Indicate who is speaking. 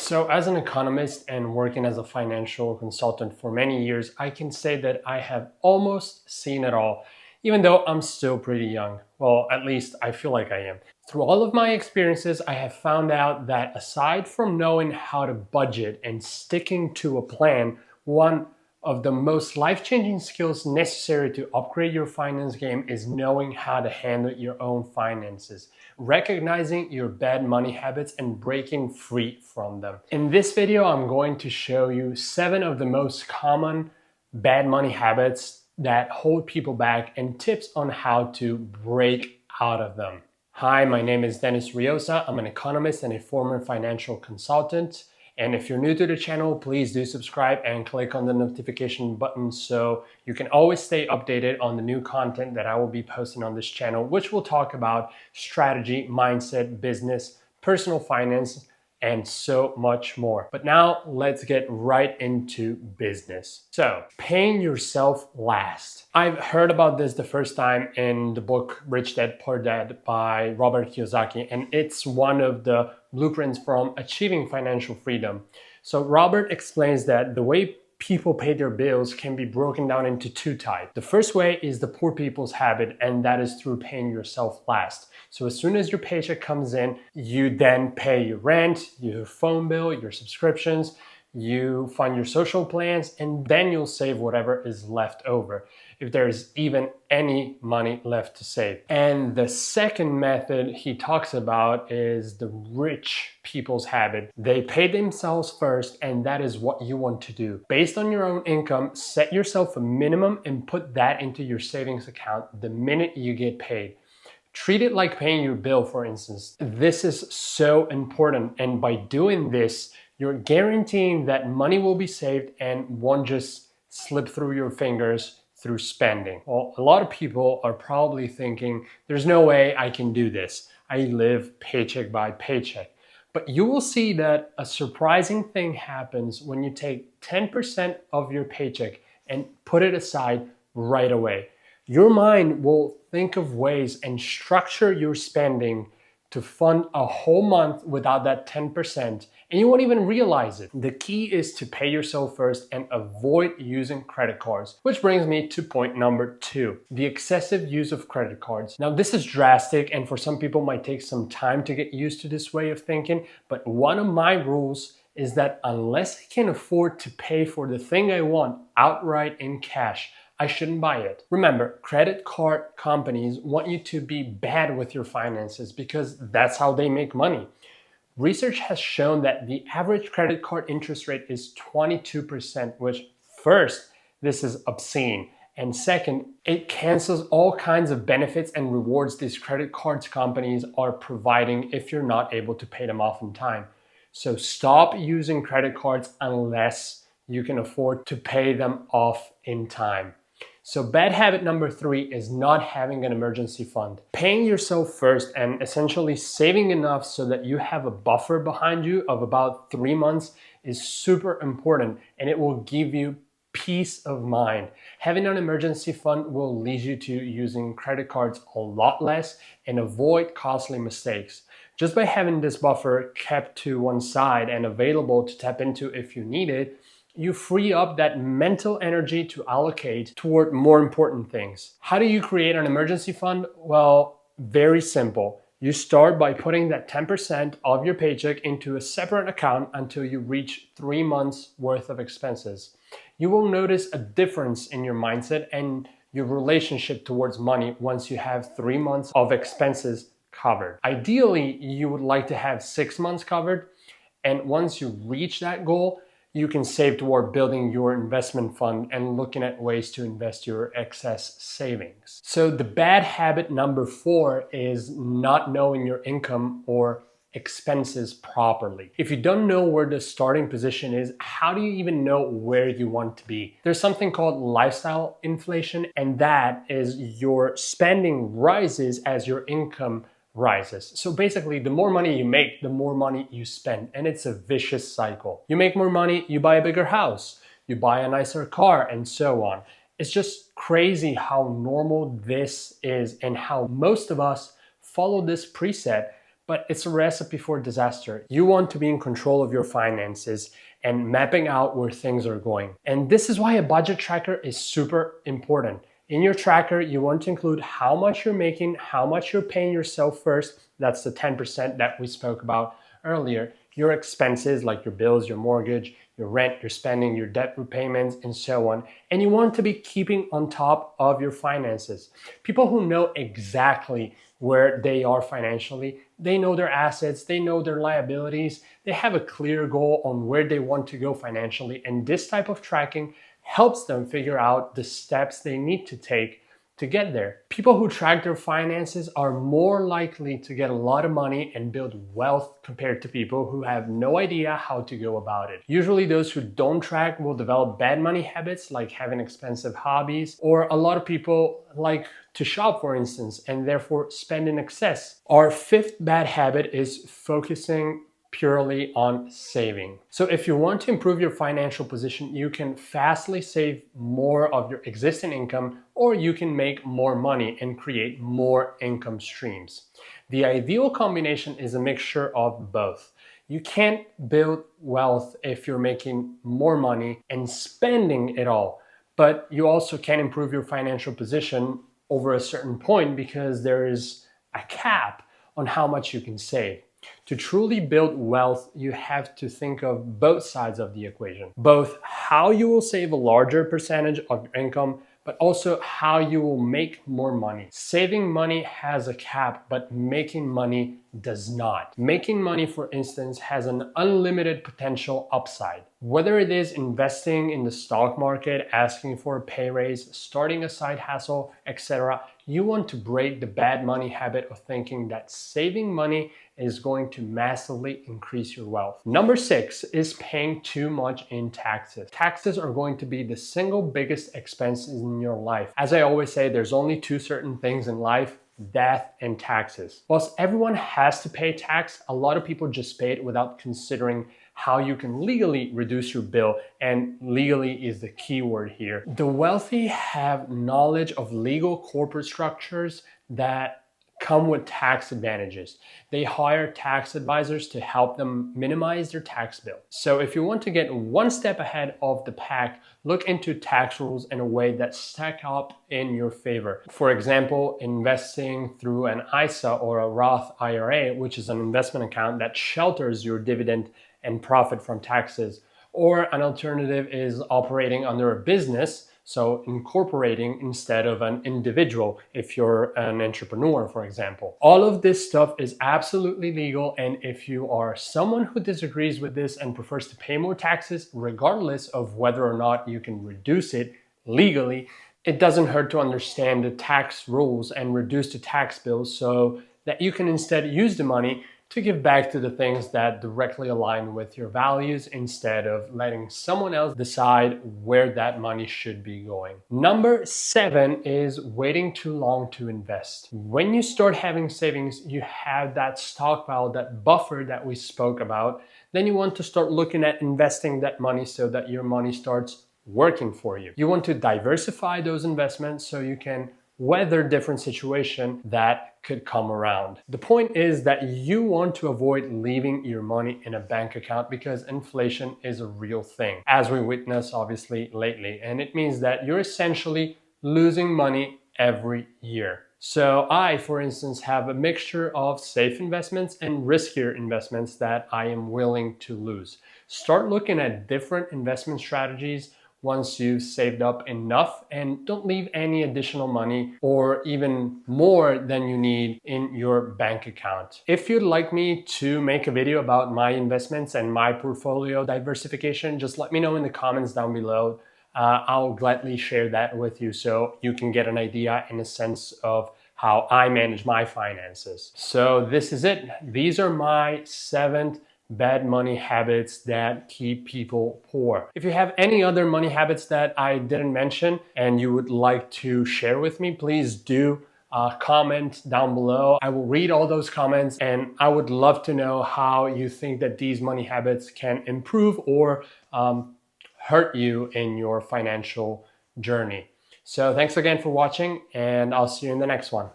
Speaker 1: So as an economist and working as a financial consultant for many years, I can say that I have almost seen it all, even though I'm still pretty young. Well, at least I feel like I am. Through all of my experiences, I have found out that aside from knowing how to budget and sticking to a plan, one of the most life-changing skills necessary to upgrade your finance game is knowing how to handle your own finances, recognizing your bad money habits and breaking free from them. In this video, I'm going to show you 7 of the most common bad money habits that hold people back and tips on how to break out of them. Hi, my name is Dennis Riosa. I'm an economist and a former financial consultant. And if you're new to the channel, please do subscribe and click on the notification button so you can always stay updated on the new content that I will be posting on this channel, which will talk about strategy, mindset, business, personal finance, and so much more. But now let's get right into business. So, paying yourself last. I've heard about this the first time in the book Rich Dad Poor Dad by Robert Kiyosaki, and it's one of the blueprints from achieving financial freedom. So Robert explains that the way people pay their bills can be broken down into 2 types. The first way is the poor people's habit, and that is through paying yourself last. So as soon as your paycheck comes in, you then pay your rent, your phone bill, your subscriptions, you fund your social plans, and then you'll save whatever is left over, if there's even any money left to save. And the second method he talks about is the rich people's habit. They pay themselves first, and that is what you want to do. Based on your own income, set yourself a minimum and put that into your savings account the minute you get paid. Treat it like paying your bill, for instance. This is so important, and by doing this, you're guaranteeing that money will be saved and won't just slip through your fingers through spending. Well, a lot of people are probably thinking, there's no way I can do this. I live paycheck by paycheck. But you will see that a surprising thing happens when you take 10% of your paycheck and put it aside right away. Your mind will think of ways and structure your spending to fund a whole month without that 10%, and you won't even realize it. The key is to pay yourself first and avoid using credit cards, which brings me to point number 2, the excessive use of credit cards. Now, this is drastic, and for some people might take some time to get used to this way of thinking, but one of my rules is that unless I can afford to pay for the thing I want outright in cash, I shouldn't buy it. Remember, credit card companies want you to be bad with your finances because that's how they make money. Research has shown that the average credit card interest rate is 22%, which first, this is obscene. And second, it cancels all kinds of benefits and rewards these credit cards companies are providing if you're not able to pay them off in time. So stop using credit cards unless you can afford to pay them off in time. So bad habit number 3 is not having an emergency fund. Paying yourself first and essentially saving enough so that you have a buffer behind you of about 3 months is super important, and it will give you peace of mind. Having an emergency fund will lead you to using credit cards a lot less and avoid costly mistakes. Just by having this buffer kept to one side and available to tap into if you need it, you free up that mental energy to allocate toward more important things. How do you create an emergency fund? Well, very simple. You start by putting that 10% of your paycheck into a separate account until you reach 3 months worth of expenses. You will notice a difference in your mindset and your relationship towards money once you have 3 months of expenses covered. Ideally, you would like to have 6 months covered, and once you reach that goal, you can save toward building your investment fund and looking at ways to invest your excess savings. So the bad habit number 4 is not knowing your income or expenses properly. If you don't know where the starting position is, how do you even know where you want to be? There's something called lifestyle inflation, and that is your spending rises as your income rises. So basically, the more money you make, the more money you spend, and it's a vicious cycle. You make more money, you buy a bigger house, you buy a nicer car, and so on. It's just crazy how normal this is and how most of us follow this preset, but it's a recipe for disaster. You want to be in control of your finances and mapping out where things are going. And this is why a budget tracker is super important. In your tracker, you want to include how much you're making, how much you're paying yourself first. That's the 10% that we spoke about earlier. Your expenses like your bills, your mortgage, your rent, your spending, your debt repayments, and so on. And you want to be keeping on top of your finances. People who know exactly where they are financially, they know their assets, they know their liabilities, they have a clear goal on where they want to go financially. And this type of tracking helps them figure out the steps they need to take to get there. People who track their finances are more likely to get a lot of money and build wealth compared to people who have no idea how to go about it. Usually those who don't track will develop bad money habits like having expensive hobbies, or a lot of people like to shop, for instance, and therefore spend in excess. Our fifth bad habit is focusing purely on saving. So if you want to improve your financial position, you can fastly save more of your existing income, or you can make more money and create more income streams. The ideal combination is a mixture of both. You can't build wealth if you're making more money and spending it all, but you also can improve your financial position over a certain point because there is a cap on how much you can save. To truly build wealth, you have to think of both sides of the equation, both how you will save a larger percentage of your income, but also how you will make more money. Saving money has a cap, but making money does not. Making money, for instance, has an unlimited potential upside. Whether it is investing in the stock market, asking for a pay raise, starting a side hustle, etc., you want to break the bad money habit of thinking that saving money is going to massively increase your wealth. Number 6 is paying too much in taxes. Taxes are going to be the single biggest expense in your life. As I always say, there's only two certain things in life: death and taxes. Whilst everyone has to pay tax, a lot of people just pay it without considering how you can legally reduce your bill, and legally is the key word here. The wealthy have knowledge of legal corporate structures that come with tax advantages. They hire tax advisors to help them minimize their tax bill. So if you want to get one step ahead of the pack, look into tax rules in a way that stack up in your favor. For example, investing through an ISA or a Roth IRA, which is an investment account that shelters your dividend and profit from taxes. Or an alternative is operating under a business, so incorporating instead of an individual if you're an entrepreneur, for example. All of this stuff is absolutely legal, and if you are someone who disagrees with this and prefers to pay more taxes, regardless of whether or not you can reduce it legally, it doesn't hurt to understand the tax rules and reduce the tax bill so that you can instead use the money to give back to the things that directly align with your values instead of letting someone else decide where that money should be going. Number 7 is waiting too long to invest. When you start having savings, you have that stockpile, that buffer that we spoke about. Then you want to start looking at investing that money so that your money starts working for you. You want to diversify those investments so you can weather different situations that could come around. The point is that you want to avoid leaving your money in a bank account because inflation is a real thing, as we witness obviously lately. And it means that you're essentially losing money every year. So I, for instance, have a mixture of safe investments and riskier investments that I am willing to lose. Start looking at different investment strategies once you've saved up enough, and don't leave any additional money or even more than you need in your bank account. If you'd like me to make a video about my investments and my portfolio diversification, just let me know in the comments down below. I'll gladly share that with you so you can get an idea and a sense of how I manage my finances. So this is it. These are my 7 bad money habits that keep people poor. If you have any other money habits that I didn't mention and you would like to share with me, please do comment down below. I will read all those comments, and I would love to know how you think that these money habits can improve or hurt you in your financial journey. So thanks again for watching, and I'll see you in the next one.